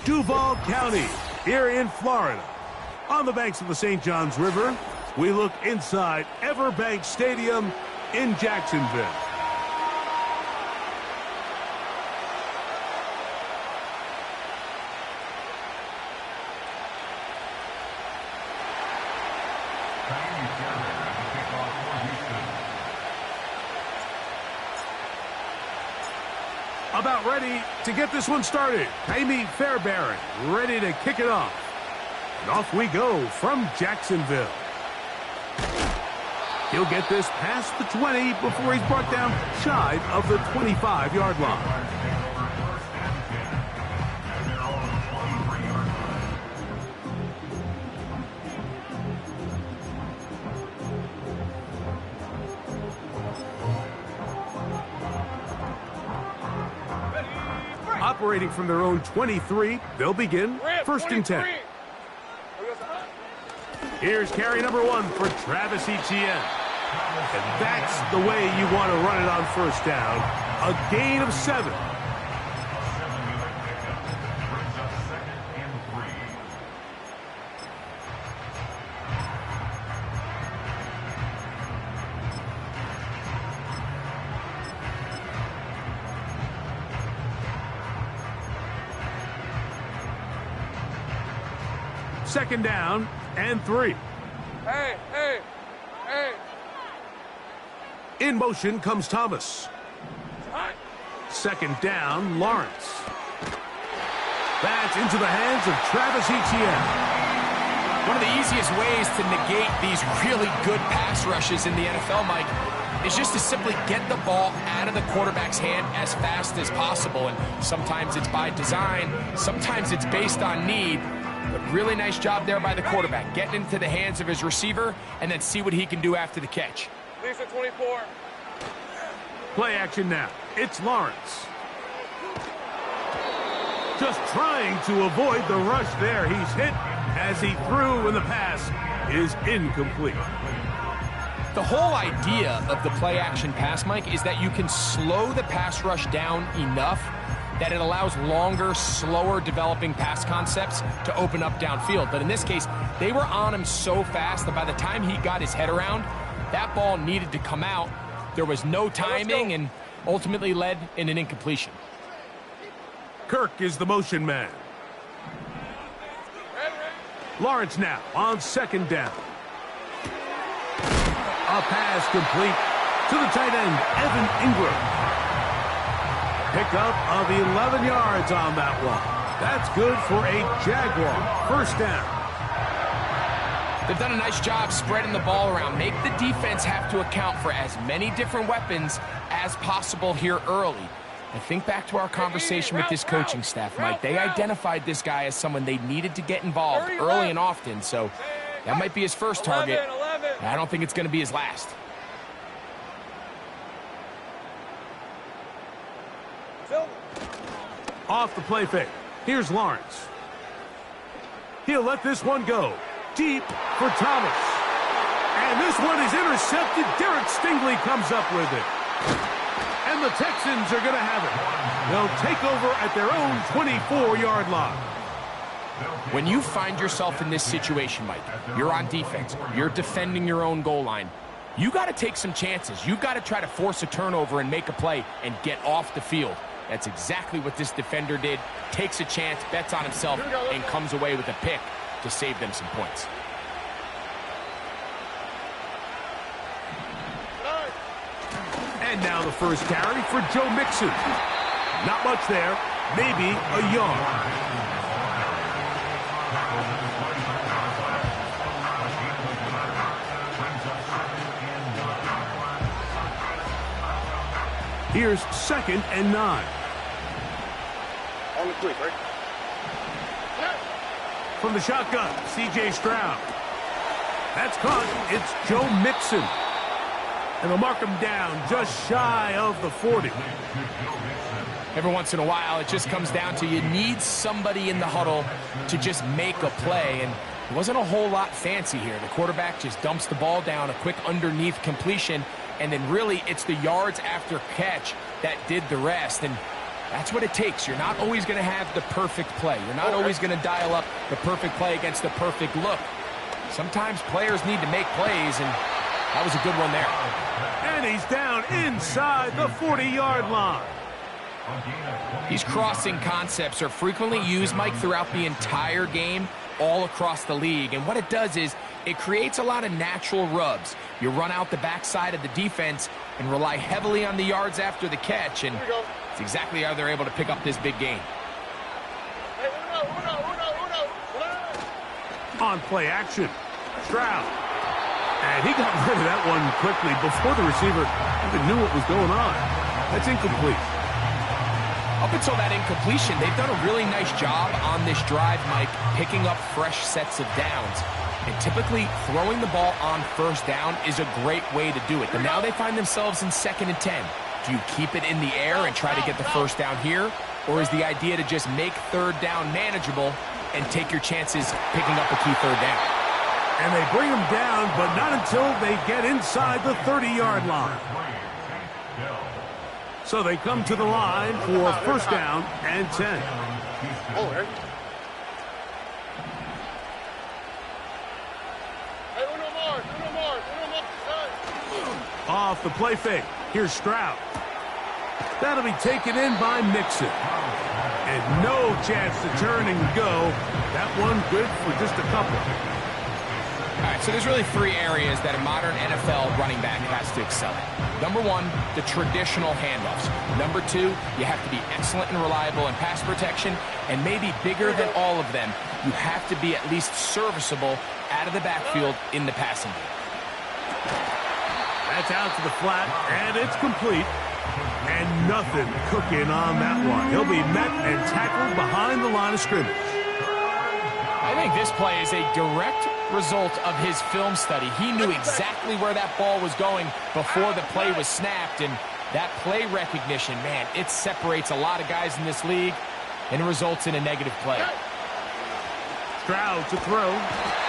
Duval County, here in Florida. On the banks of the St. Johns River, we look inside Everbank Stadium in Jacksonville. About ready to get this one started. Amy Fairbairn ready to kick it off. And off we go from Jacksonville. He'll get this past the 20 before he's brought down shy of the 25-yard line. Operating from their own 23, they'll begin first and 10. Here's carry number 1 for Travis Etienne. And that's the way you want to run it on first down. A gain of 7. Second down and 3. Hey. In motion comes Thomas. Second down, Lawrence. That's into the hands of Travis Etienne. One of the easiest ways to negate these really good pass rushes in the NFL, Mike, is just to simply get the ball out of the quarterback's hand as fast as possible. And sometimes it's by design, sometimes it's based on need. But really nice job there by the quarterback, getting into the hands of his receiver and then see what he can do after the catch. Lisa 24. Play action now. It's Lawrence. Just trying to avoid the rush there. He's hit as he threw, and the pass is incomplete. The whole idea of the play action pass, Mike, is that you can slow the pass rush down enough that it allows longer, slower developing pass concepts to open up downfield. But in this case, they were on him so fast that by the time he got his head around, that ball needed to come out. There was no timing and ultimately led in an incompletion. Kirk is the motion man. Lawrence now on second down. A pass complete to the tight end, Evan Ingram. Pickup of 11 yards on that one. That's good for a Jaguar first down. They've done a nice job spreading the ball around. Make the defense have to account for as many different weapons as possible here early. And think back to our conversation with this coaching staff, Mike. They identified this guy as someone they needed to get involved early and often. So that might be his first target. I don't think it's going to be his last. Off the play fake. Here's Lawrence. He'll let this one go. Deep for Thomas. And this one is intercepted. Derek Stingley comes up with it. And the Texans are going to have it. They'll take over at their own 24-yard line. When you find yourself in this situation, Mike, you're on defense, you're defending your own goal line, you got to take some chances. You got to try to force a turnover and make a play and get off the field. That's exactly what this defender did. Takes a chance, bets on himself, and comes away with a pick to save them some points. And now the first carry for Joe Mixon. Not much there, maybe a yard. Here's second and 9. On the quick, right? From the shotgun, C.J. Stroud. That's caught. It's Joe Mixon. And they'll mark him down just shy of the 40. Every once in a while, it just comes down to you need somebody in the huddle to just make a play. And it wasn't a whole lot fancy here. The quarterback just dumps the ball down, a quick underneath completion, and then really it's the yards after catch that did the rest. And That's what it takes. You're not always going to have the perfect play. You're not always going to dial up the perfect play against the perfect look. Sometimes players need to make plays, and that was a good one there. And he's down inside the 40-yard line. These crossing concepts are frequently used, Mike, throughout the entire game, all across the league. And what it does is it creates a lot of natural rubs. You run out the backside of the defense and rely heavily on the yards after the catch, and it's exactly how they're able to pick up this big gain. On play action, Stroud. And he got rid of that one quickly before the receiver even knew what was going on. That's incomplete. Up until that incompletion, they've done a really nice job on this drive, Mike, picking up fresh sets of downs. And typically, throwing the ball on first down is a great way to do it. But now they find themselves in 2nd and 10. Do you keep it in the air and try to get the first down here? Or is the idea to just make 3rd down manageable and take your chances picking up a key 3rd down? And they bring him down, but not until they get inside the 30-yard line. So they come to the line for 1st down and 10. Off the play fake. Here's Stroud. That'll be taken in by Mixon. And no chance to turn and go. That one good for just a couple. All right, so there's really 3 areas that a modern NFL running back has to excel at. Number 1, the traditional handoffs. Number 2, you have to be excellent and reliable in pass protection. And maybe bigger than all of them, you have to be at least serviceable out of the backfield in the passing game. That's out to the flat, and it's complete. And nothing cooking on that one. He'll be met and tackled behind the line of scrimmage. I think this play is a direct result of his film study. He knew exactly where that ball was going before the play was snapped, and that play recognition, man, it separates a lot of guys in this league and results in a negative play. Stroud to throw,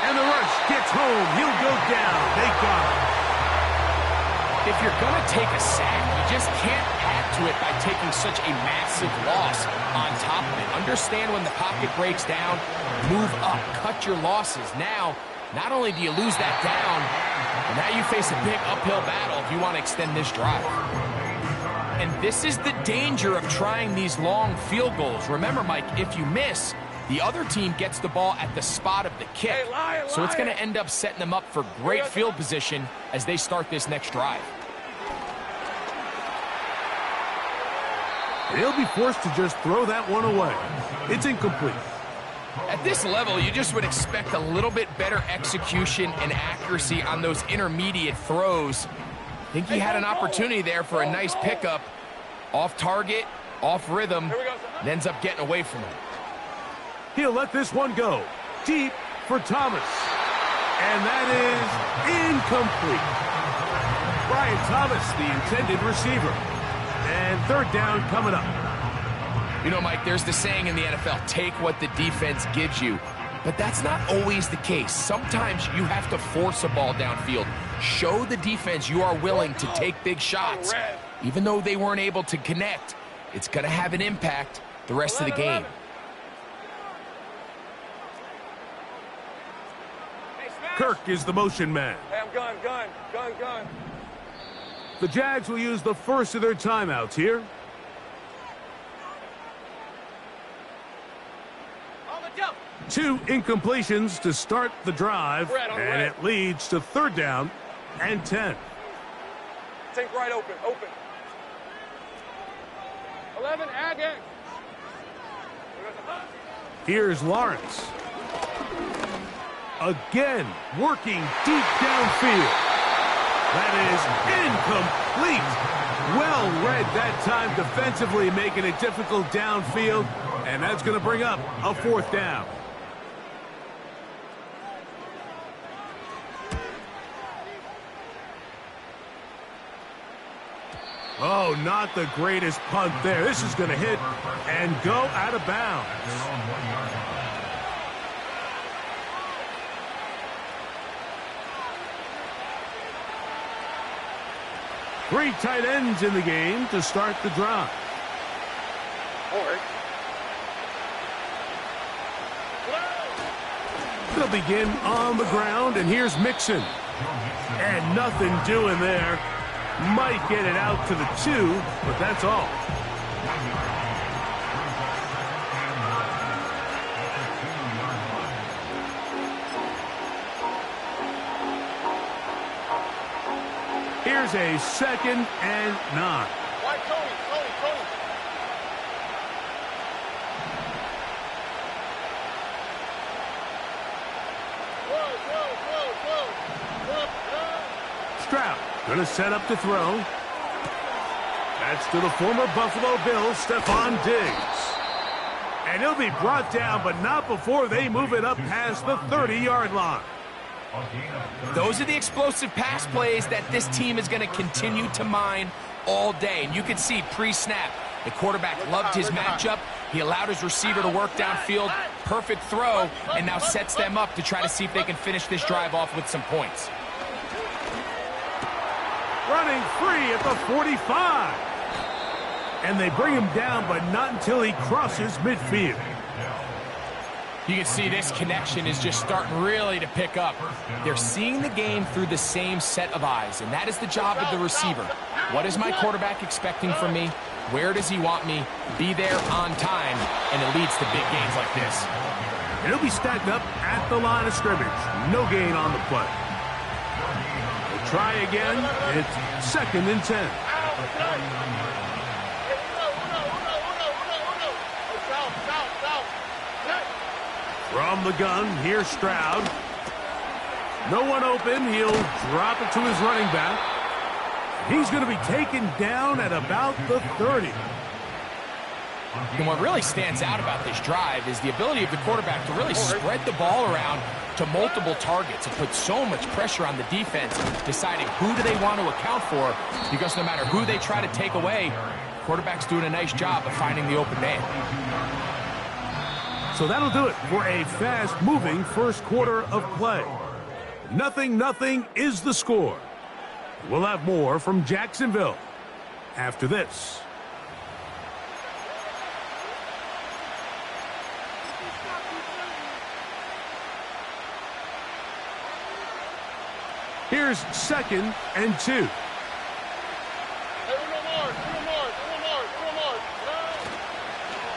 and the rush gets home. He'll go down. They got him. If you're going to take a sack, you just can't add to it by taking such a massive loss on top of it. Understand when the pocket breaks down, move up, cut your losses. Now, not only do you lose that down, but now you face a big uphill battle if you want to extend this drive. And this is the danger of trying these long field goals. Remember, Mike, if you miss, the other team gets the ball at the spot of the kick. So it's going to end up setting them up for great field position as they start this next drive. They'll be forced to just throw that one away. It's incomplete. At this level, you just would expect a little bit better execution and accuracy on those intermediate throws. I think he had an opportunity there for a nice pickup. Off target, off rhythm, and ends up getting away from him. He'll let this one go. Deep for Thomas. And that is incomplete. Brian Thomas, the intended receiver. And 3rd down coming up. You know, Mike, there's the saying in the NFL, take what the defense gives you. But that's not always the case. Sometimes you have to force a ball downfield. Show the defense you are willing to take big shots. Even though they weren't able to connect, it's going to have an impact the rest of the game. Kirk is the motion man. Hey, I'm gun. The Jags will use the first of their timeouts here. Two incompletions to start the drive, and it leads to 3rd down and 10. Take right open. 11, again. Here's Lawrence. Again, working deep downfield. That is incomplete. Well read that time defensively, making it difficult downfield, and that's going to bring up a 4th down. Oh, not the greatest punt there. This is going to hit and go out of bounds. Three tight ends in the game to start the drive. They'll begin on the ground, and here's Mixon. And nothing doing there. Might get it out to the 2, but that's all. Here's a 2nd and 9. Stroud gonna set up to throw. That's to the former Buffalo Bills, Stephon Diggs. And he'll be brought down, but not before they move it up past the 30-yard line. Those are the explosive pass plays that this team is going to continue to mine all day. And you can see pre-snap, the quarterback loved his matchup. He allowed his receiver to work downfield. Perfect throw, and now sets them up to try to see if they can finish this drive off with some points. Running free at the 45. And they bring him down, but not until he crosses midfield. You can see this connection is just starting really to pick up. They're seeing the game through the same set of eyes, and that is the job of the receiver. What is my quarterback expecting from me? Where does he want me? Be there on time, and it leads to big gains like this. And he'll be stacked up at the line of scrimmage. No gain on the play. We'll try again. It's 2nd and 10. From the gun, here's Stroud. No one open. He'll drop it to his running back. He's going to be taken down at about the 30. And what really stands out about this drive is the ability of the quarterback to really spread the ball around to multiple targets. It puts so much pressure on the defense, deciding who do they want to account for, because no matter who they try to take away, the quarterback's doing a nice job of finding the open man. So that'll do it for a fast-moving first quarter of play. 0-0 is the score. We'll have more from Jacksonville after this. Here's 2nd and 2.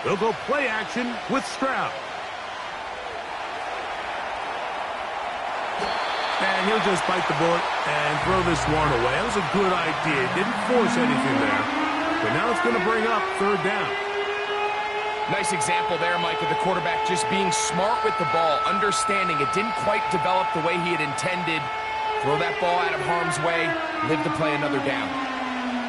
They'll go play action with Stroud. And he'll just bite the bullet and throw this one away. That was a good idea. Didn't force anything there. But now it's going to bring up 3rd down. Nice example there, Mike, of the quarterback just being smart with the ball, understanding it didn't quite develop the way he had intended. Throw that ball out of harm's way, live to play another down.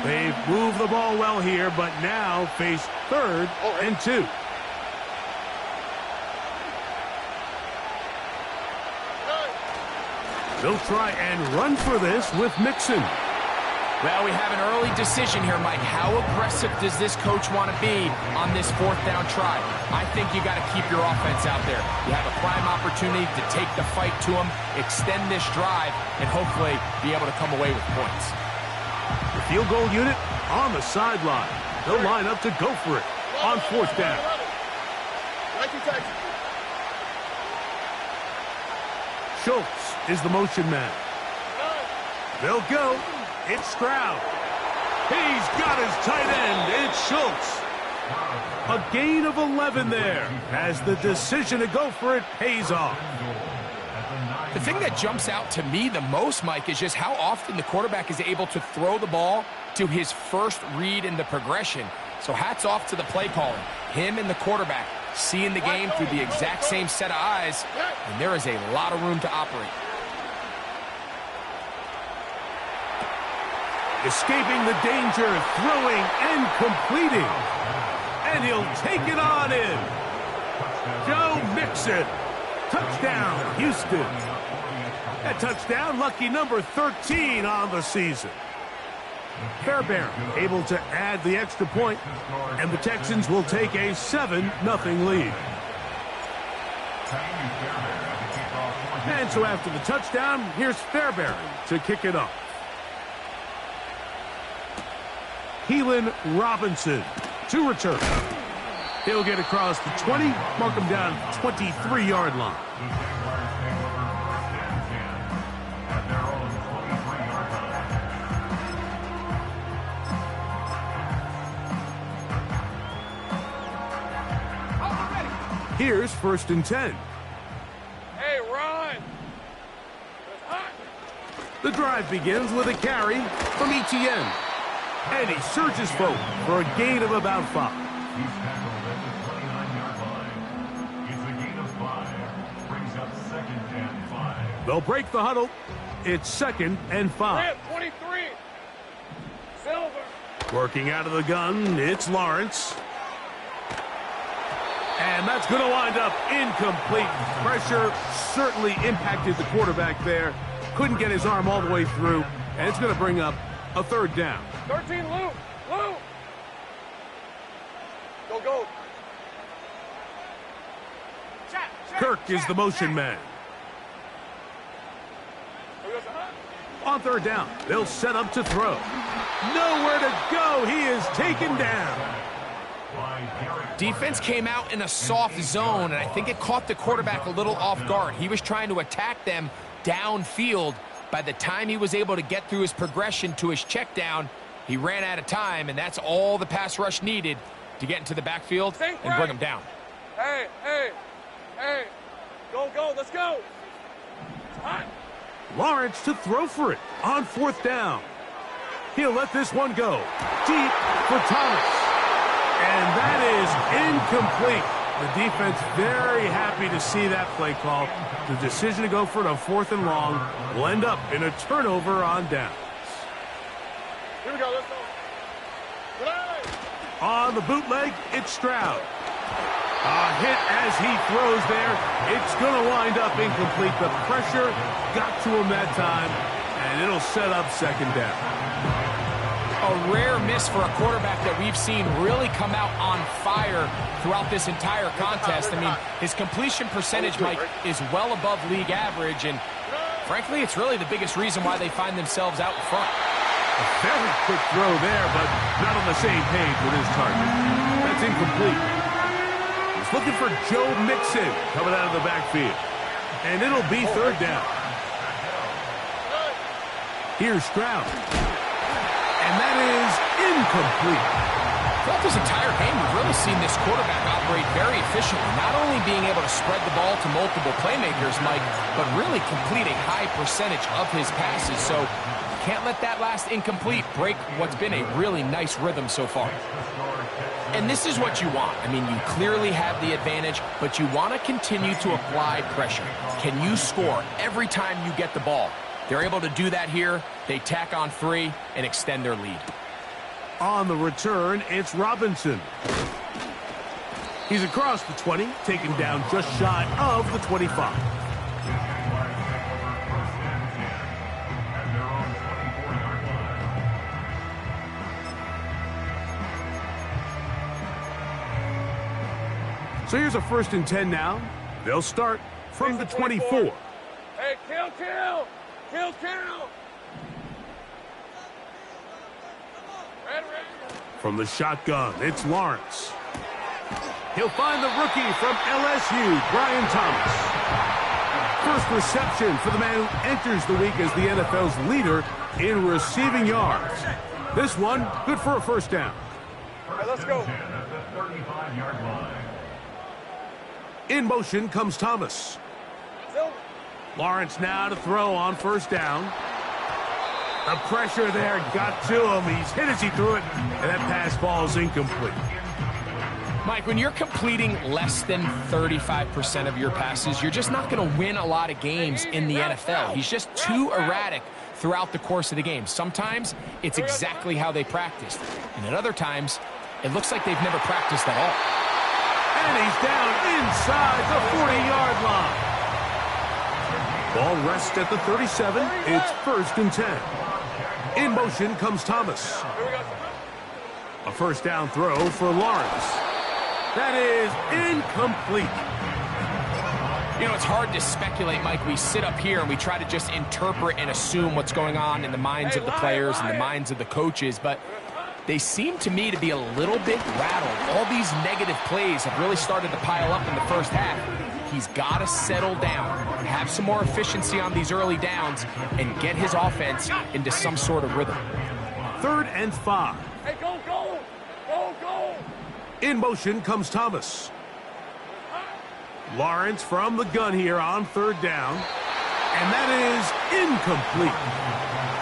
They've moved the ball well here, but now face 3rd and 2. They'll try and run for this with Mixon. Well, we have an early decision here, Mike. How aggressive does this coach want to be on this 4th down try? I think you got to keep your offense out there. You have a prime opportunity to take the fight to them, extend this drive, and hopefully be able to come away with points. The field goal unit on the sideline. They'll line up to go for it on 4th down. Schultz is the motion man. They'll go. It's Stroud. He's got his tight end. It's Schultz. A gain of 11 there as the decision to go for it pays off. The thing that jumps out to me the most, Mike, is just how often the quarterback is able to throw the ball to his first read in the progression. So hats off to the play calling. Him and the quarterback seeing the game through the exact same set of eyes, and there is a lot of room to operate. Escaping the danger, throwing and completing. And he'll take it on in. Joe Mixon. Touchdown, Houston. That touchdown, lucky number 13 on the season. Fairbairn able to add the extra point, and the Texans will take a 7-0 lead. And so after the touchdown, here's Fairbairn to kick it off. Keelan Robinson to return. He'll get across the 20, mark him down at the 23-yard line. Here's 1st and 10. Hey, run! It's hot. The drive begins with a carry from Etienne. And he surges forward for a gain of about 5. He's tackled at the 29-yard line. It's a gain of 5. Brings up 2nd and 5. They'll break the huddle. It's 2nd and 5. Rip, 23. Silver. Working out of the gun, it's Lawrence. And that's going to wind up incomplete. Pressure certainly impacted the quarterback there. Couldn't get his arm all the way through. And it's going to bring up a 3rd down. 13, Lou. Lou. Go, go. Kirk is the motion man. On 3rd down, they'll set up to throw. Nowhere to go. He is taken down. Defense came out in a soft zone, and I think it caught the quarterback a little off guard. He was trying to attack them downfield. By the time he was able to get through his progression to his check down, he ran out of time, and that's all the pass rush needed to get into the backfield and bring him down. Hey, hey, hey. Go, go, let's go. It's hot. Lawrence to throw for it on 4th down. He'll let this one go deep for Thomas. And that is incomplete. The defense very happy to see that play call. The decision to go for it on 4th and long will end up in a turnover on downs. Here we go, let's go. Good. On the bootleg, it's Stroud. A hit as he throws there. It's going to wind up incomplete. The pressure got to him that time, and it'll set up 2nd down. A rare miss for a quarterback that we've seen really come out on fire throughout this entire contest. I mean, his completion percentage, Mike, is well above league average, and frankly, it's really the biggest reason why they find themselves out in front. A very quick throw there, but not on the same page with his target. That's incomplete. He's looking for Joe Mixon coming out of the backfield. And it'll be 3rd down. Here's Stroud. And that is incomplete. Throughout this entire game, we've really seen this quarterback operate very efficiently, not only being able to spread the ball to multiple playmakers, Mike, but really complete a high percentage of his passes. So can't let that last incomplete break what's been a really nice rhythm so far. And this is what you want. I mean, you clearly have the advantage, but you want to continue to apply pressure. Can you score every time you get the ball? They're able to do that here. They tack on 3 and extend their lead. On the return, it's Robinson. He's across the 20, taken down just shy of the 25. So here's a 1st and 10 now. They'll start from the 24. Hey, kill, kill. Kill, kill. Red. From the shotgun, it's Lawrence. He'll find the rookie from LSU, Brian Thomas. First reception for the man who enters the week as the NFL's leader in receiving yards. This one, good for a 1st down. All right, let's go. At the 35-yard line. In motion comes Thomas. Silver. Lawrence now to throw on 1st down. The pressure there got to him. He's hit as he threw it, and that pass falls incomplete. Mike, when you're completing less than 35% of your passes, you're just not going to win a lot of games in the NFL. He's just too erratic throughout the course of the game. Sometimes it's exactly how they practiced, and at other times it looks like they've never practiced at all. And he's down inside the 40-yard line. Ball rests at the 37. It's 1st and 10. In motion comes Thomas. A 1st down throw for Lawrence. That is incomplete. You know, it's hard to speculate, Mike. We sit up here and we try to just interpret and assume what's going on in the minds of the players and the minds of the coaches, but they seem to me to be a little bit rattled. All these negative plays have really started to pile up in the first half. He's got to settle down, have some more efficiency on these early downs, and get his offense into some sort of rhythm. 3rd and 5. Hey, go, go! Go, go! In motion comes Thomas. Lawrence from the gun here on 3rd down. And that is incomplete.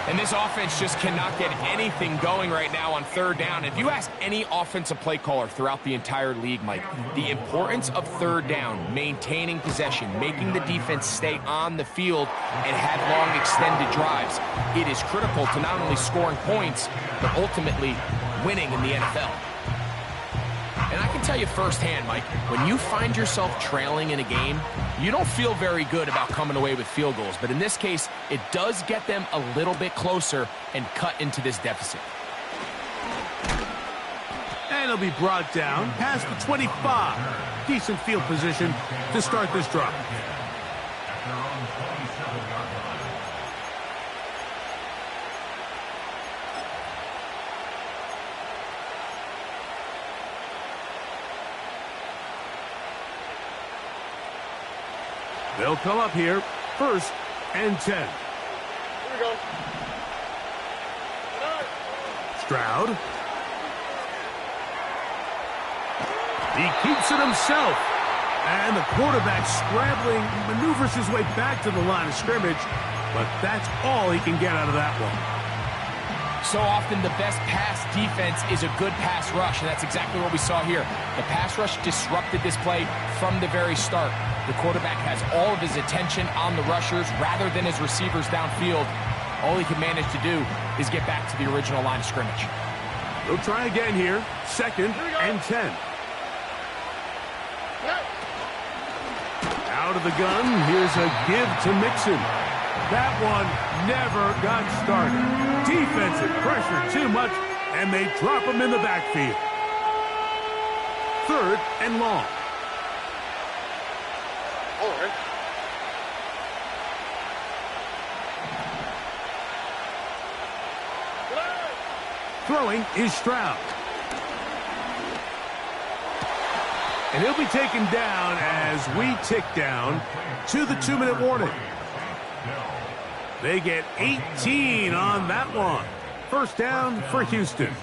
And this offense just cannot get anything going right now on 3rd down. If you ask any offensive play caller throughout the entire league, Mike, the importance of 3rd down, maintaining possession, making the defense stay on the field and have long extended drives, it is critical to not only scoring points, but ultimately winning in the NFL. And I can tell you firsthand, Mike, when you find yourself trailing in a game, you don't feel very good about coming away with field goals. But in this case, it does get them a little bit closer and cut into this deficit. And he'll be brought down past the 25. Decent field position to start this drive. At their own 27-yard line. They'll come up here, 1st and 10. Here we go. Stroud. He keeps it himself. And the quarterback scrambling, maneuvers his way back to the line of scrimmage. But that's all he can get out of that one. So often the best pass defense is a good pass rush, and that's exactly what we saw here. The pass rush disrupted this play from the very start. The quarterback has all of his attention on the rushers rather than his receivers downfield. All he can manage to do is get back to the original line of scrimmage. They'll try again here, 2nd and 10. Out of the gun, here's a give to Mixon. That one never got started. Defensive pressure too much, and they drop him in the backfield. 3rd and long. All right. Throwing is Stroud. And he'll be taken down as we tick down to the 2-minute warning. They get 18 on that one. 1st down for Houston.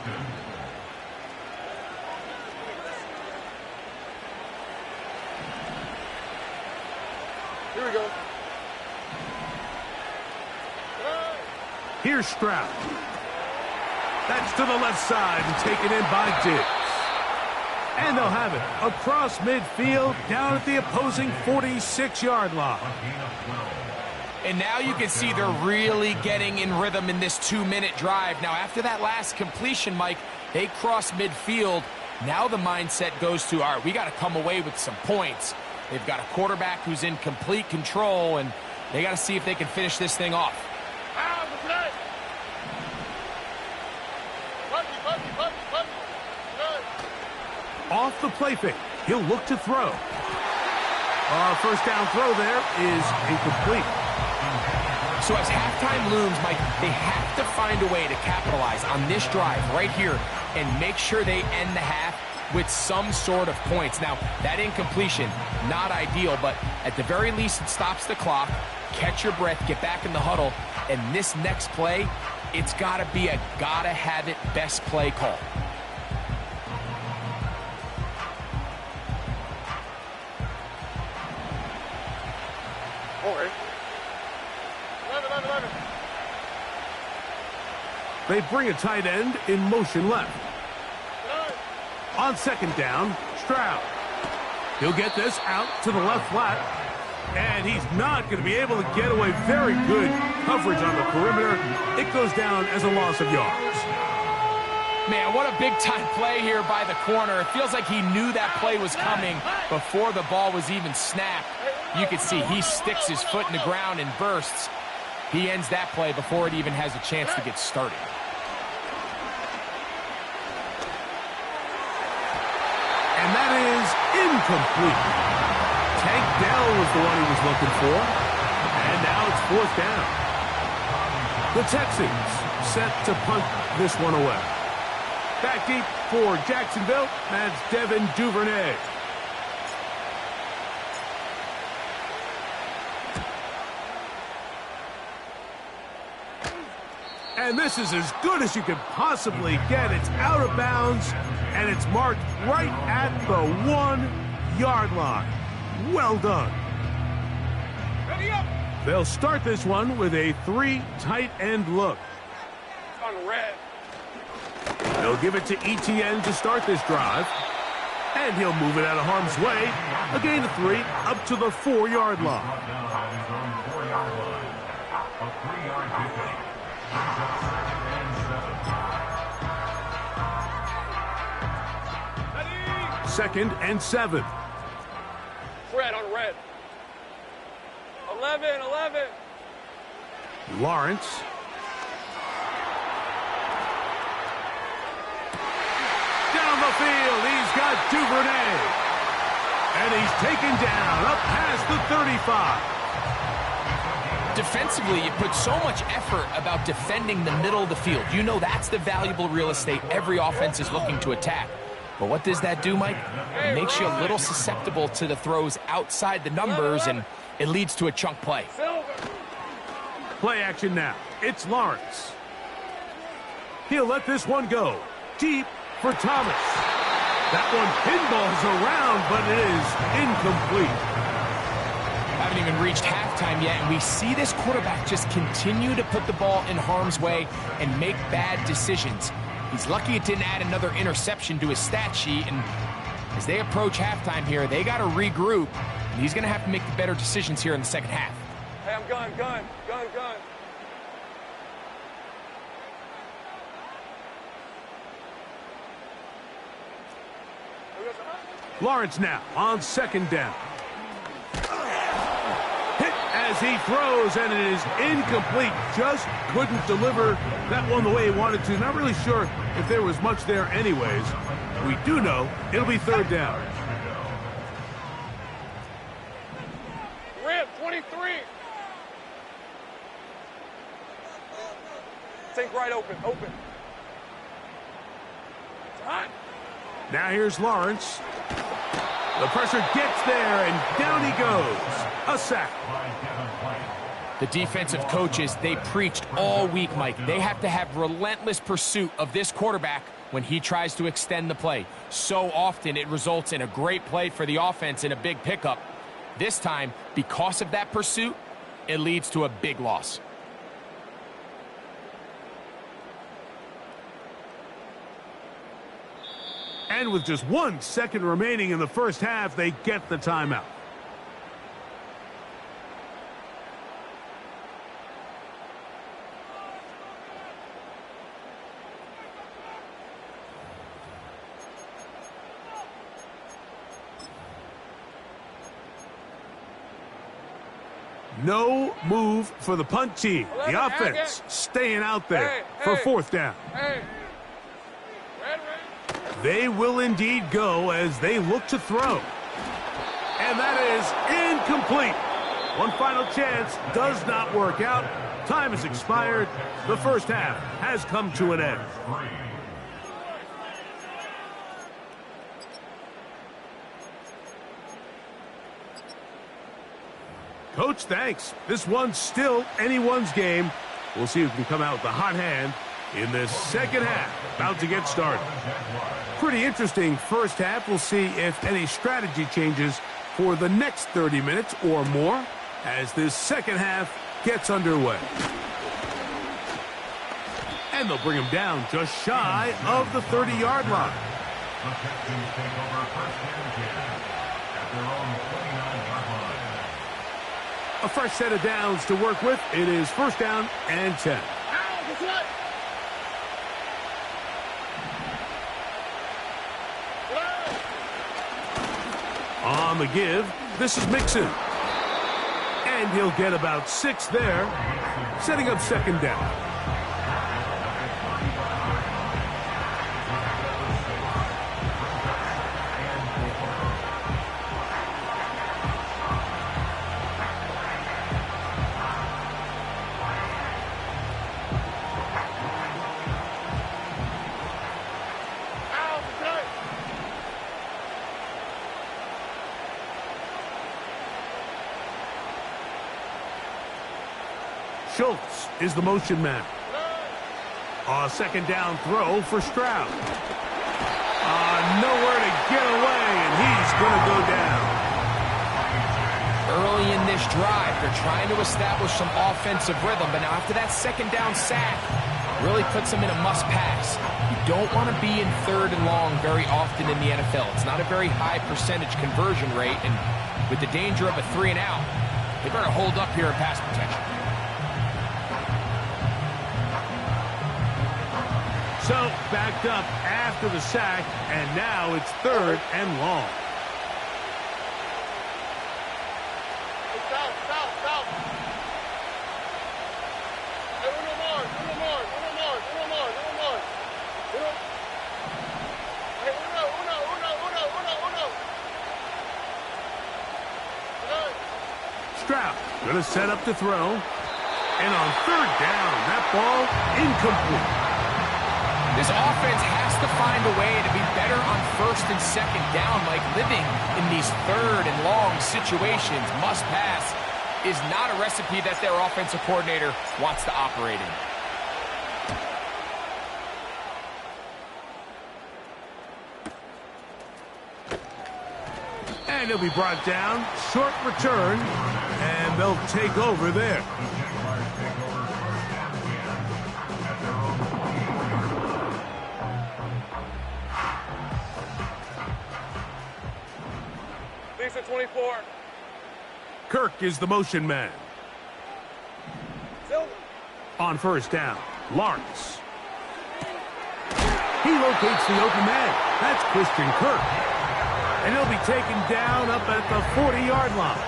Here we go. Here's Stroud. That's to the left side and taken in by Diggs. And they'll have it across midfield down at the opposing 46-yard line. And now you can see they're really getting in rhythm in this 2-minute drive. Now, after that last completion, Mike, they cross midfield. Now the mindset goes to, all right, we got to come away with some points. They've got a quarterback who's in complete control, and they got to see if they can finish this thing off. Off the play fake, he'll look to throw. 1st down throw there is incomplete. So as halftime looms, Mike, they have to find a way to capitalize on this drive right here and make sure they end the half with some sort of points. Now, that incompletion, not ideal, but at the very least, it stops the clock. Catch your breath, get back in the huddle, and this next play, it's got to be a gotta-have-it best play call. They bring a tight end in motion left. On 2nd down, Stroud. He'll get this out to the left flat. And he's not going to be able to get away. Very good coverage on the perimeter. It goes down as a loss of yards. Man, what a big-time play here by the corner. It feels like he knew that play was coming before the ball was even snapped. You can see he sticks his foot in the ground and bursts. He ends that play before it even has a chance to get started. And that is incomplete. Tank Dell was the one he was looking for. And now it's 4th down. The Texans set to punt this one away. Back deep for Jacksonville, that's Devin Duvernay. And this is as good as you could possibly get. It's out of bounds, and it's marked right at the 1-yard line. Well done. Ready up. They'll start this one with a 3 tight end look. On red. They'll give it to ETN to start this drive. And he'll move it out of harm's way. A gain of 3 up to the 4-yard line. A 3-yard pickup. Brings up second and 7. Ready. 2nd and 7. Red on red. 11. Lawrence. Down the field, he's got Duvernay. And he's taken down up past the 35. Defensively, you put so much effort about defending the middle of the field. You know that's the valuable real estate every offense is looking to attack. But what does that do, Mike? It makes you a little susceptible to the throws outside the numbers, and it leads to a chunk play. Play action now. It's Lawrence. He'll let this one go. Deep for Thomas. That one pinballs around, but it is incomplete. Haven't even reached halftime yet, and we see this quarterback just continue to put the ball in harm's way and make bad decisions. He's lucky it didn't add another interception to his stat sheet, and as they approach halftime here, they got to regroup, and he's going to have to make the better decisions here in the second half. Hey, I'm gun. Lawrence now on 2nd down. Hit as he throws, and it is incomplete. Just couldn't deliver that one the way he wanted to. Not really sure if there was much there anyways. We do know it'll be 3rd down. Rip, 23. Take right open. It's hot. Now here's Lawrence. The pressure gets there, and down he goes. A sack. The defensive coaches, they preached all week, Mike. They have to have relentless pursuit of this quarterback when he tries to extend the play. So often it results in a great play for the offense and a big pickup. This time, because of that pursuit, it leads to a big loss. And with just 1 second remaining in the first half, they get the timeout. No move for the punt team. The offense staying out there for 4th down. Hey. Red. They will indeed go as they look to throw. And that is incomplete. One final chance does not work out. Time has expired. The first half has come to an end. Coach, thanks. This one's still anyone's game. We'll see who can come out with the hot hand in this second half. About to get started. Pretty interesting first half. We'll see if any strategy changes for the next 30 minutes or more as this second half gets underway. And they'll bring him down just shy of the 30-yard line. The Texans take over 1st and 10 at their own 29-yard line. A fresh set of downs to work with. It is 1st down and 10. On the give, this is Mixon. And he'll get about 6 there, setting up 2nd down. Schultz is the motion man. A second down throw for Stroud. Nowhere to get away, and he's going to go down. Early in this drive, they're trying to establish some offensive rhythm, but now after that second down sack, really puts them in a must-pass. You don't want to be in 3rd and long very often in the NFL. It's not a very high percentage conversion rate, and with the danger of a 3 and out, they better hold up here in pass protection. So, backed up after the sack, and now it's 3rd and long. Stop. Hey, uno more. Hey, uno. Stroud going to set up to throw. And on 3rd down, that ball incomplete. This offense has to find a way to be better on 1st and 2nd down, Mike. Living in these 3rd and long situations, must pass, is not a recipe that their offensive coordinator wants to operate in. And he'll be brought down. Short return. And they'll take over there. At 24. Kirk is the motion man. On 1st down, Lawrence. He locates the open man. That's Christian Kirk. And he'll be taken down up at the 40-yard line.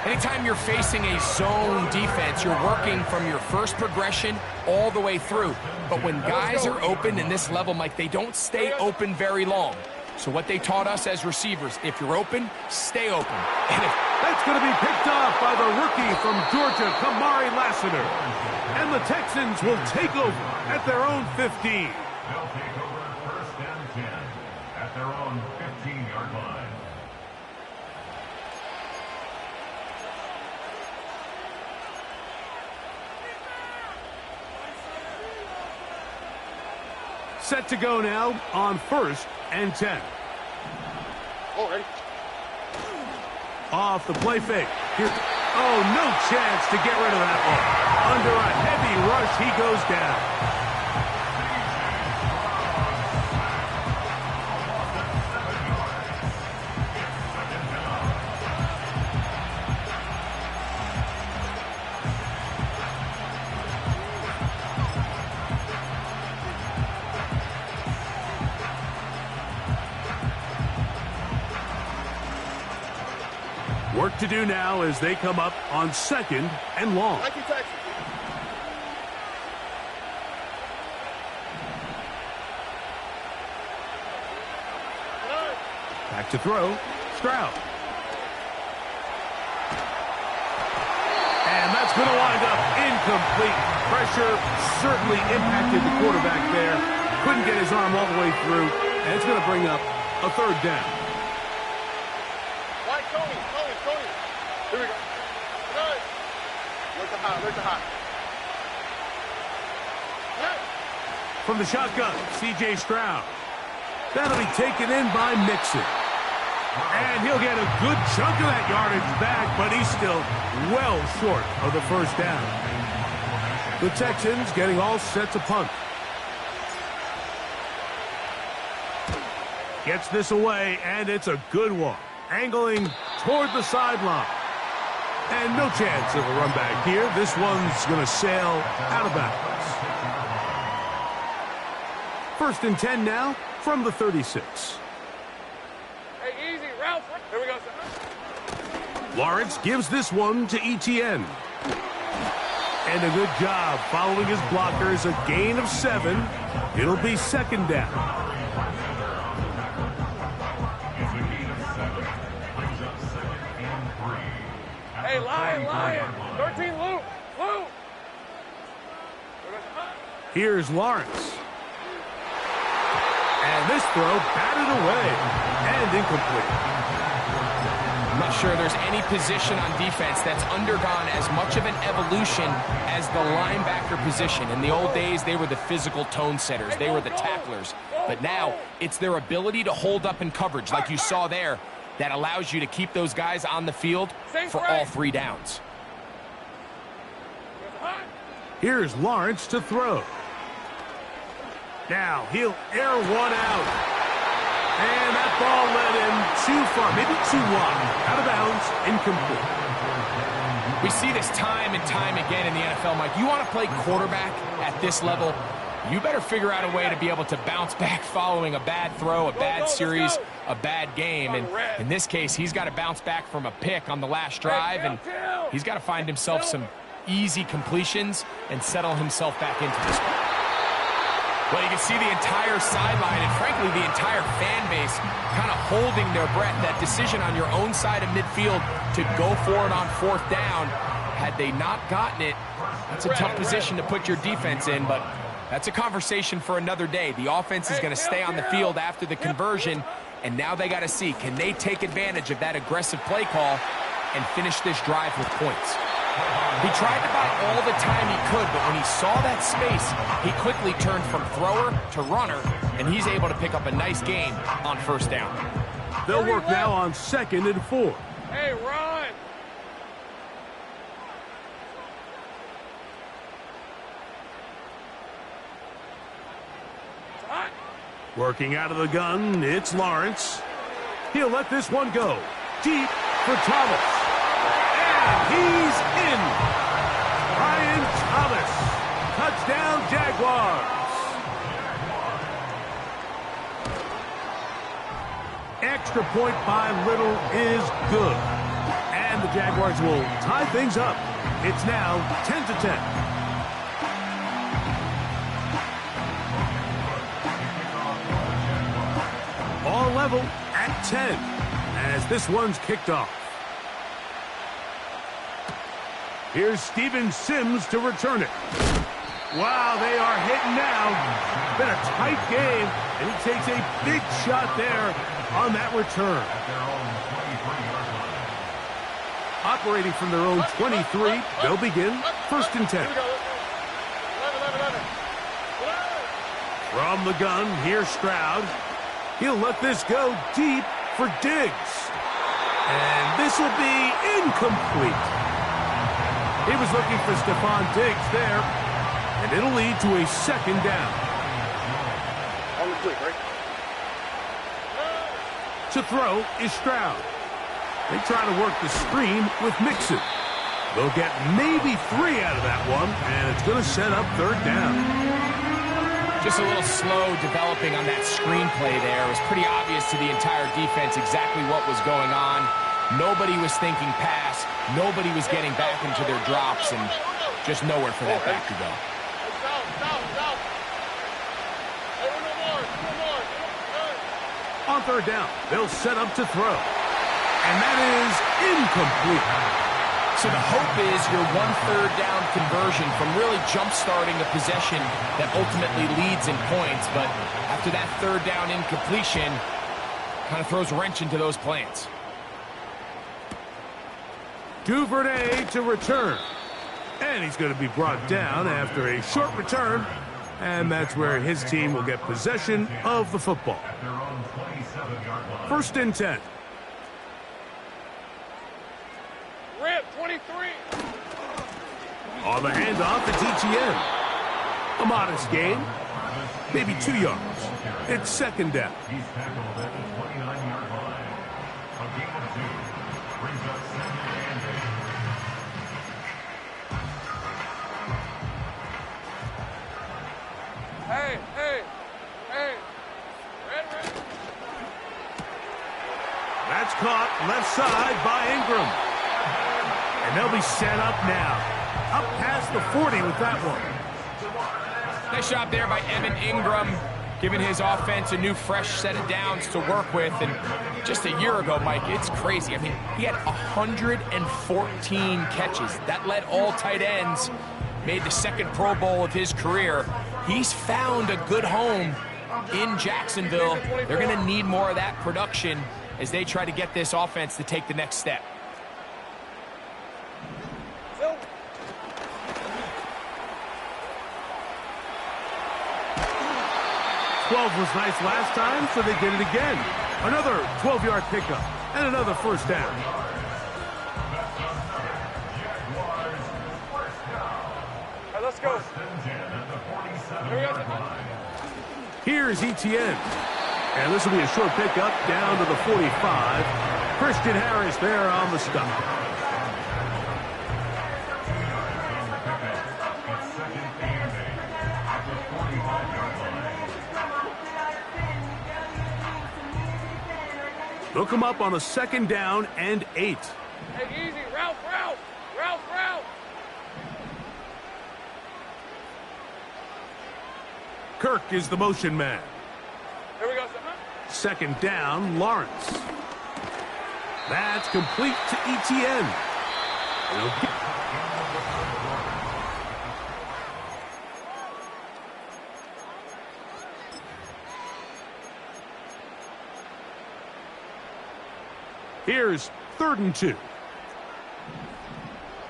Anytime you're facing a zone defense, you're working from your first progression all the way through. But when guys are open in this level, Mike, they don't stay open very long. So what they taught us as receivers, if you're open, stay open. And that's going to be picked off by the rookie from Georgia, Kamari Lassiter. And the Texans will take over at their own 15. They'll take over 1st and 10 at their own 15-yard line. Set to go now on 1st and 10. Ready? Off the play fake. No chance to get rid of that ball. Under a heavy rush, he goes down. Work to do now as they come up on 2nd and long. Back to throw. Stroud. And that's going to wind up incomplete. Pressure certainly impacted the quarterback there. Couldn't get his arm all the way through. And it's going to bring up a 3rd down. Tony. Here we go. Good. Look to hot. From the shotgun, C.J. Stroud. That'll be taken in by Mixon. And he'll get a good chunk of that yardage back, but he's still well short of the 1st down. The Texans getting all set to punt. Gets this away, and it's a good one. Angling toward the sideline. And no chance of a run back here. This one's going to sail out of bounds. 1st and 10 now from the 36. Hey, easy, Ralph. Here we go, sir. Lawrence gives this one to Etienne. And a good job following his blockers. A gain of 7. It'll be 2nd down. Hey, Lion. 13, Luke. Here's Lawrence. And this throw batted away and incomplete. not sure there's any position on defense that's undergone as much of an evolution as the linebacker position. In the old days, they were the physical tone setters. They were the tacklers. But now, it's their ability to hold up in coverage, like you saw there, that allows you to keep those guys on the field for all 3 downs. Here's Lawrence to throw. Now, he'll air one out. And that ball led him too far, maybe too wide. Out of bounds, incomplete. We see this time and time again in the NFL, Mike. You want to play quarterback at this level, you better figure out a way to be able to bounce back following a bad throw, a bad series, a bad game. And in this case, he's got to bounce back from a pick on the last drive, and he's got to find himself some easy completions and settle himself back into this one. Well, you can see the entire sideline and, frankly, the entire fan base kind of holding their breath. That decision on your own side of midfield to go for it on 4th down, had they not gotten it, that's a tough position to put your defense in, but that's a conversation for another day. The offense is going to stay on the field after the conversion, and now they got to see, can they take advantage of that aggressive play call and finish this drive with points? He tried to buy all the time he could, but when he saw that space, he quickly turned from thrower to runner, and he's able to pick up a nice gain on 1st down. They'll work now on 2nd and 4. Hey, run! Working out of the gun, it's Lawrence. He'll let this one go. Deep for Thomas. And he's in. Brian Thomas. Touchdown, Jaguars. Extra point by Little is good. And the Jaguars will tie things up. It's now 10-10. All level at 10 as this one's kicked off. Here's Steven Sims to return it. Wow, they are hitting now. Been a tight game, and he takes a big shot there on that return. Operating from their own 23, they'll begin 1st and 10. From the gun, here's Stroud. He'll let this go deep for Diggs. And this will be incomplete. He was looking for Stephon Diggs there, and it'll lead to a 2nd down. On the click, right? To throw is Stroud. They try to work the screen with Mixon. They'll get maybe 3 out of that one, and it's going to set up 3rd down. Just a little slow developing on that screenplay there. It was pretty obvious to the entire defense exactly what was going on. Nobody was thinking pass. Nobody was getting back into their drops, and just nowhere for that back to go. On 3rd down, they'll set up to throw. And that is incomplete. So the hope is your 1/3 down conversion from really jump-starting a possession that ultimately leads in points. But after that 3rd down incompletion, kind of throws a wrench into those plans. Duvernay to return. And he's going to be brought down after a short return. And that's where his team will get possession of the football. 1st and 10. Rip, 23. On the handoff, it's ETN. A modest gain. Maybe 2 yards. It's 2nd down. He's tackled at the 29-yard line. A gain of 2 brings up 2nd and 8. Hey, hey, hey. Red. That's caught left side by Ingram. And they'll be set up now. Up past the 40 with that one. Nice job there by Evan Ingram, giving his offense a new fresh set of downs to work with. And just a year ago, Mike, it's crazy. I mean, he had 114 catches. That led all tight ends, made the 2nd Pro Bowl of his career. He's found a good home in Jacksonville. They're going to need more of that production as they try to get this offense to take the next step. 12 was nice last time, so they did it again. Another 12-yard pickup and another first down. Hey, let's go. Here's Etienne. And this will be a short pickup down to the 45. Christian Harris there on the stop. Hook him up on a 2nd down and 8. Hey, easy. Route. Kirk is the motion man. Here we go. 2nd down, Lawrence. That's complete to Etienne. Here's 3rd and 2.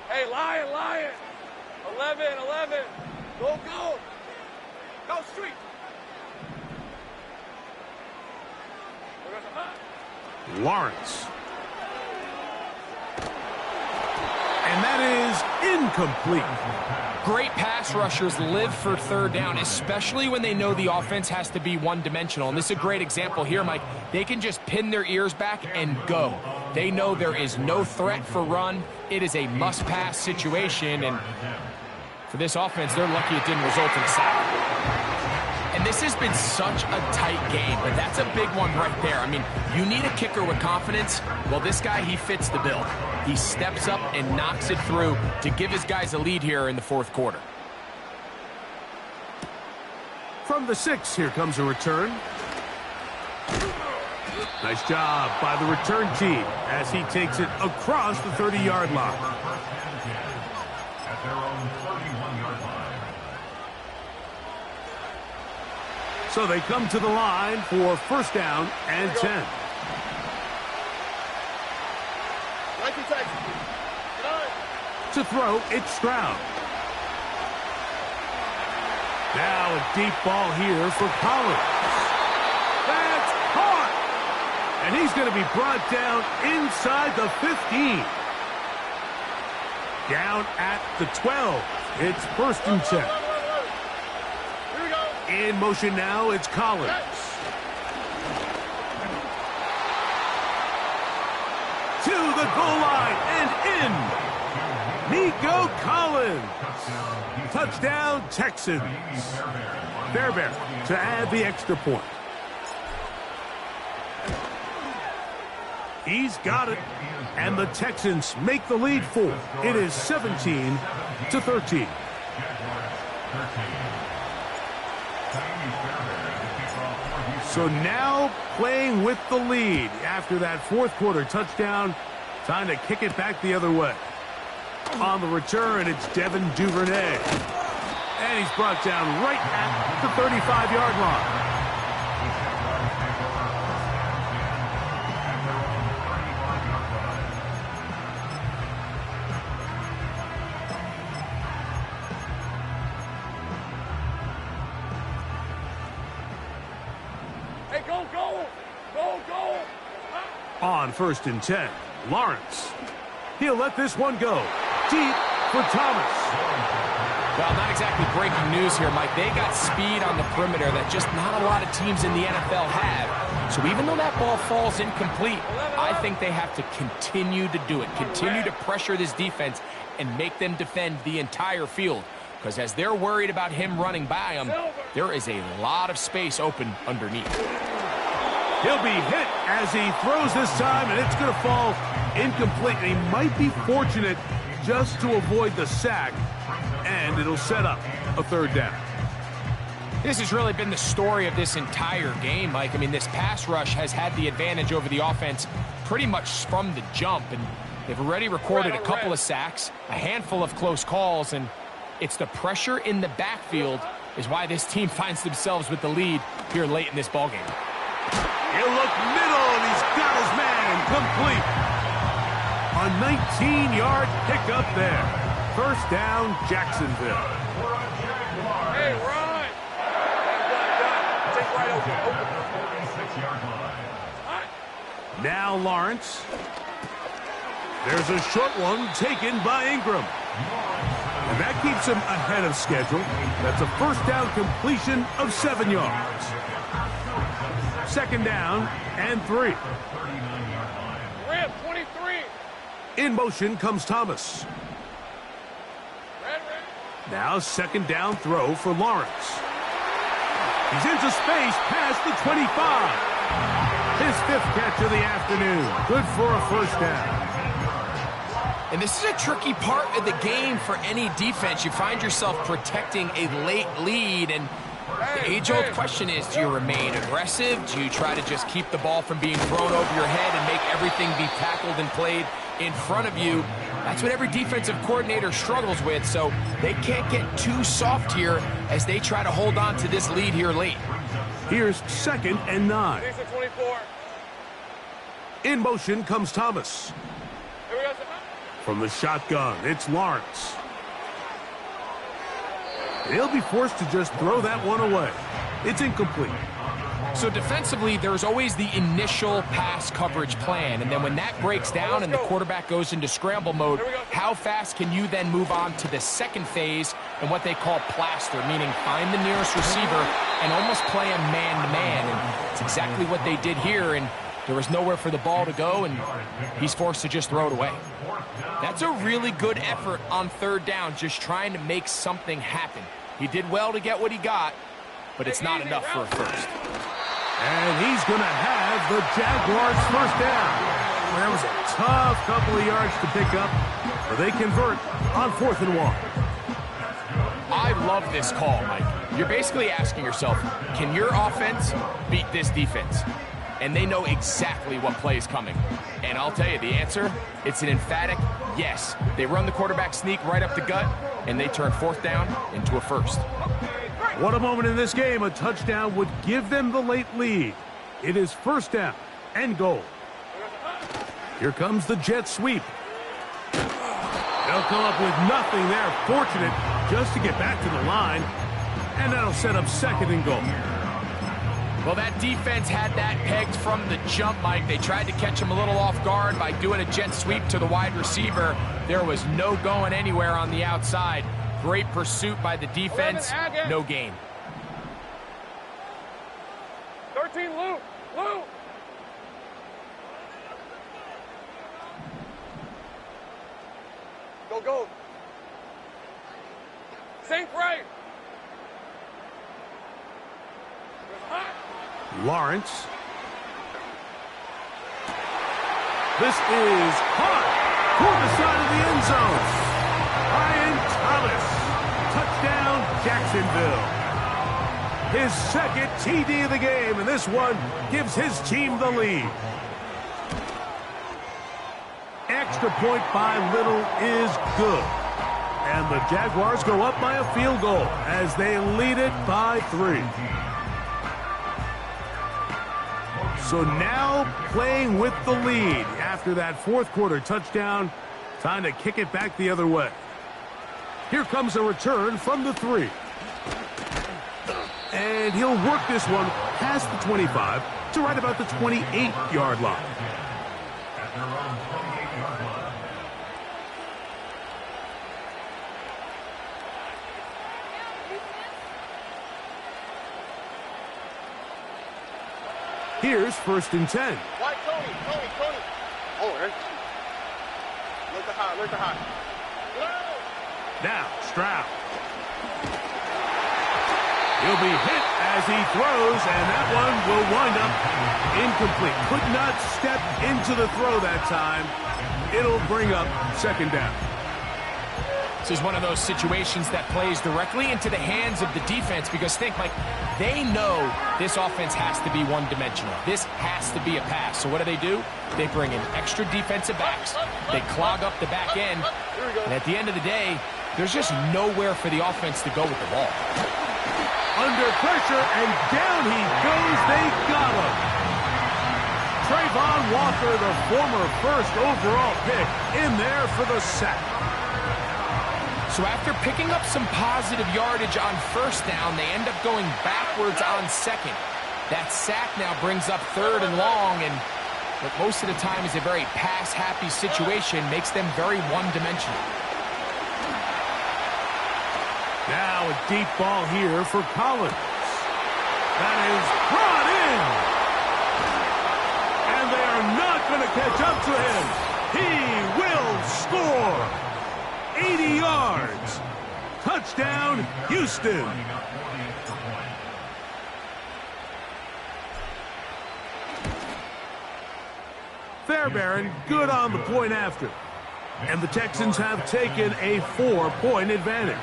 Hey, Lion. 11. Go. Go, street. Lawrence. And that is incomplete. Great pass rushers live for 3rd down, especially when they know the offense has to be one-dimensional. And this is a great example here, Mike. They can just pin their ears back and go. They know there is no threat for run. It is a must-pass situation, and for this offense, they're lucky it didn't result in a sack. And this has been such a tight game, but that's a big one right there. I mean, you need a kicker with confidence. Well, this guy, he fits the bill. He steps up and knocks it through to give his guys a lead here in the 4th quarter. From the 6, here comes a return. Nice job by the return team as he takes it across the 30-yard line. At their own 31-yard line. So they come to the line for 1st down and 10. To throw, it's Stroud. Now a deep ball here for Collins. That's caught! And he's going to be brought down inside the 15. Down at the 12. It's 1st and 10. Here we go. In motion now, it's Collins. To the goal line and in. Nico Collins. Touchdown, Texans. Fairbairn to add the extra point. He's got it. And the Texans make the lead 4. It is 17-13. So now playing with the lead after that 4th quarter touchdown. Time to kick it back the other way. On the return, it's Devin Duvernay. And he's brought down right at the 35-yard line. Hey, go. On 1st and 10, Lawrence. He'll let this one go. Deep for Thomas. Well, not exactly breaking news here, Mike. They got speed on the perimeter that just not a lot of teams in the NFL have. So even though that ball falls incomplete, I think they have to continue to do it. Continue to pressure this defense and make them defend the entire field. Because as they're worried about him running by them, there is a lot of space open underneath. He'll be hit as he throws this time, and it's going to fall incomplete. And he might be fortunate just to avoid the sack, and it'll set up a 3rd down. This has really been the story of this entire game, Mike. I mean, this pass rush has had the advantage over the offense pretty much from the jump, and they've already recorded a couple of sacks, a handful of close calls, and it's the pressure in the backfield is why this team finds themselves with the lead here late in this ballgame. He'll look middle, and he's got his complete. A 19-yard pickup there. First down, Jacksonville. Hey, run! Done. Take right over. Now Lawrence. There's a short one taken by Ingram. And that keeps him ahead of schedule. That's a first down completion of 7 yards. Second down and 3. Rip, 23. In motion comes Thomas. Red. Now second down throw for Lawrence. He's into space past the 25. His 5th catch of the afternoon. Good for a first down. And this is a tricky part of the game for any defense. You find yourself protecting a late lead, and the age-old question is, do you remain aggressive? Do you try to just keep the ball from being thrown over your head and make everything be tackled and played in front of you? That's what every defensive coordinator struggles with, so they can't get too soft here as they try to hold on to this lead here late. Here's 2nd and 9. 24. In motion comes Thomas. Here we go. From the shotgun, it's Lawrence. He'll be forced to just throw that one away. It's incomplete. So defensively, there's always the initial pass coverage plan, and then when that breaks down and the quarterback goes into scramble mode, how fast can you then move on to the second phase and what they call plaster, meaning find the nearest receiver and almost play him man-to-man, and it's exactly what they did here, and there was nowhere for the ball to go, and he's forced to just throw it away. That's a really good effort on third down, just trying to make something happen. He did well to get what he got, but it's not enough for a first. And he's going to have the Jaguars first down. Well, that was a tough couple of yards to pick up, but they convert on 4th and 1. I love this call, Mike. You're basically asking yourself, can your offense beat this defense? And they know exactly what play is coming. And I'll tell you the answer, it's an emphatic yes. They run the quarterback sneak right up the gut, and they turn 4th down into a first. What a moment in this game. A touchdown would give them the late lead. It is first down and goal. Here comes the jet sweep. They'll come up with nothing there. Fortunate just to get back to the line. And that'll set up 2nd and goal. Well, that defense had that pegged from the jump, Mike. They tried to catch him a little off guard by doing a jet sweep to the wide receiver. There was no going anywhere on the outside. Great pursuit by the defense. No gain. 13, Lou. Go. Sink right. Lawrence. This is hot for the side of the end zone. Ryan Thomas. Touchdown, Jacksonville. His 2nd TD of the game, and this one gives his team the lead. Extra point by Little is good. And the Jaguars go up by a field goal as they lead it by 3. So now playing with the lead after that 4th quarter touchdown. Time to kick it back the other way. Here comes a return from the 3. And he'll work this one past the 25 to right about the 28-yard line. Here's 1st and 10. White, Tony. Oh, there. Look at high. Now, Stroud. He'll be hit as he throws, and that one will wind up incomplete. Could not step into the throw that time. It'll bring up 2nd down. This is one of those situations that plays directly into the hands of the defense because think, like, they know this offense has to be one-dimensional. This has to be a pass. So what do? They bring in extra defensive backs. They clog up the back end. And at the end of the day, there's just nowhere for the offense to go with the ball. Under pressure, and down he goes. They got him. Trayvon Walker, the former first overall pick, in there for the sack. So after picking up some positive yardage on first down, they end up going backwards on second. That sack now brings up 3rd and long, and what most of the time is a very pass-happy situation makes them very one-dimensional. Now a deep ball here for Collins. That is brought in. And they are not going to catch up to him. He will score. 80 yards. Touchdown, Houston. Fairbairn good on the point after. And the Texans have taken a 4-point advantage.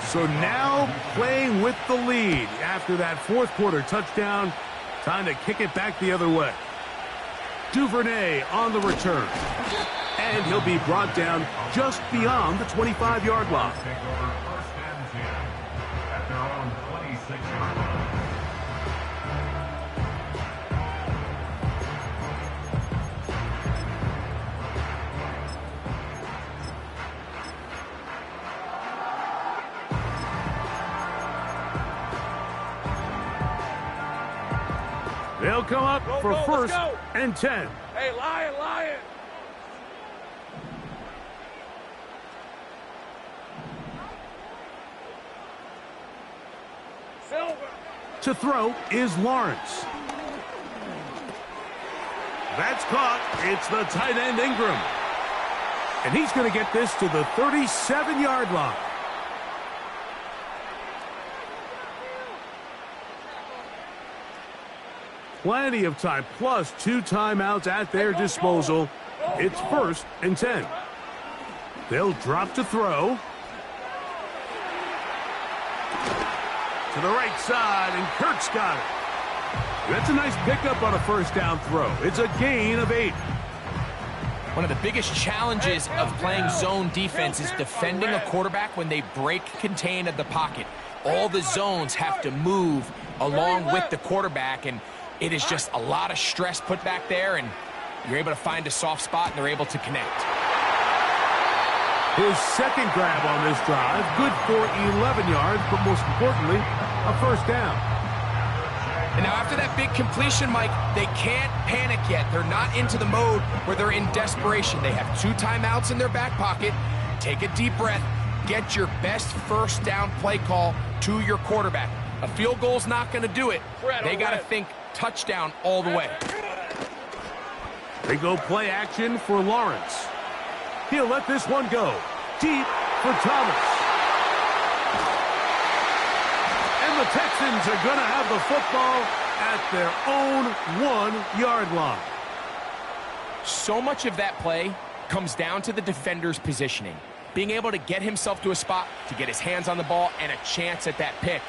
So now playing with the lead after that 4th quarter touchdown. Time to kick it back the other way. Duvernay on the return. And he'll be brought down just beyond the 25-yard line. Take over 1st and 10 at their own 26-yard line. They'll come up for 1st and 10. Hey, Lion, Lion. Silver. To throw is Lawrence. That's caught. It's the tight end Ingram. And he's going to get this to the 37-yard line. Plenty of time, plus 2 timeouts at their disposal. It's 1st and 10. They'll drop to throw. To the right side, and Kirk's got it. That's a nice pickup on a 1st down throw. It's a gain of 8. One of the biggest challenges of playing zone defense is defending a quarterback when they break contain of the pocket. All the zones have to move along with the quarterback, and it is just a lot of stress put back there, and you're able to find a soft spot, and they're able to connect. His 2nd grab on this drive, good for 11 yards, but most importantly, a 1st down. And now after that big completion, Mike, they can't panic yet. They're not into the mode where they're in desperation. They have 2 timeouts in their back pocket. Take a deep breath. Get your best 1st down play call to your quarterback. A field goal's not going to do it. They got to think touchdown all the way. They go play action for Lawrence. He'll let this one go. Deep for Thomas. And the Texans are going to have the football at their own 1-yard line. So much of that play comes down to the defender's positioning. Being able to get himself to a spot, to get his hands on the ball, and a chance at that pick.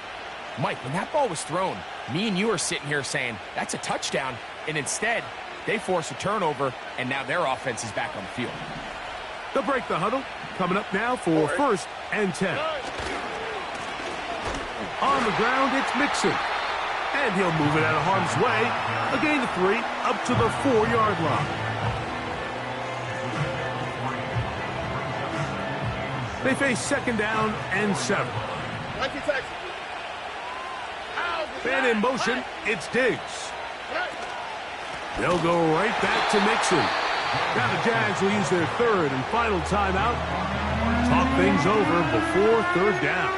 Mike, when that ball was thrown, me and you are sitting here saying, that's a touchdown. And instead, they force a turnover, and now their offense is back on the field. They'll break the huddle. Coming up now for 1st and 10. On the ground, it's Mixon. And he'll move it out of harm's way. A gain of 3 up to the 4-yard line. They face 2nd down and 7. And in motion, it's Diggs. They'll go right back to Mixon. Now the Jags will use their 3rd and final timeout. Talk things over before 3rd down.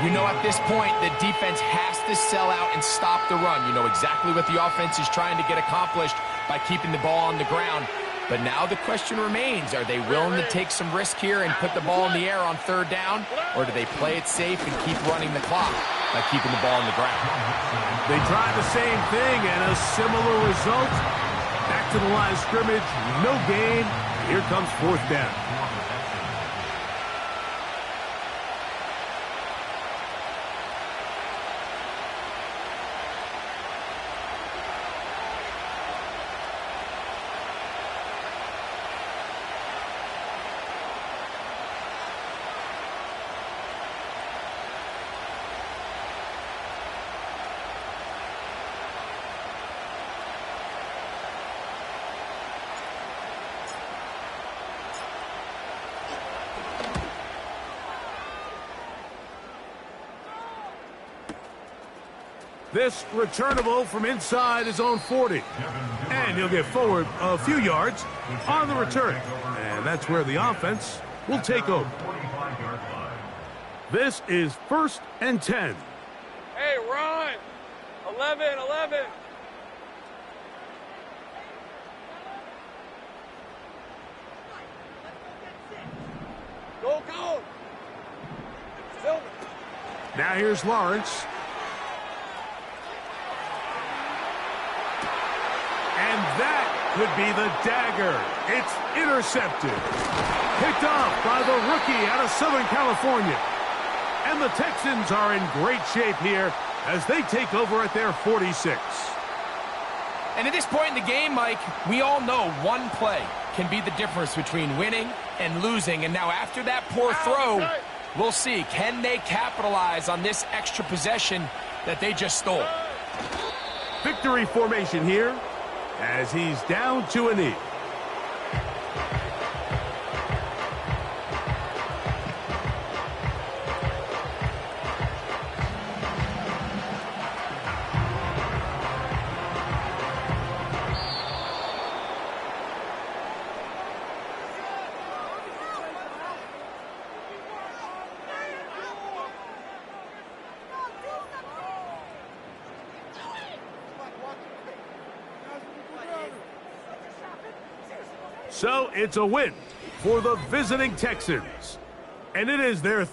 You know, at this point, the defense has to sell out and stop the run. You know exactly what the offense is trying to get accomplished by keeping the ball on the ground. But now the question remains, are they willing to take some risk here and put the ball in the air on 3rd down? Or do they play it safe and keep running the clock by keeping the ball on the ground? They tried the same thing and a similar result. Back to the line of scrimmage, no gain. Here comes 4th down. This returnable from inside his own 40. And he'll get forward a few yards on the return. And that's where the offense will take over. This is 1st and 10. Hey, run! 11. Go! Silver. Now here's Lawrence. And that could be the dagger. It's intercepted. Picked off by the rookie out of Southern California. And the Texans are in great shape here as they take over at their 46. And at this point in the game, Mike, we all know one play can be the difference between winning and losing. And now after that poor throw, we'll see, can they capitalize on this extra possession that they just stole? Victory formation here as he's down to a knee. So it's a win for the visiting Texans. And it is their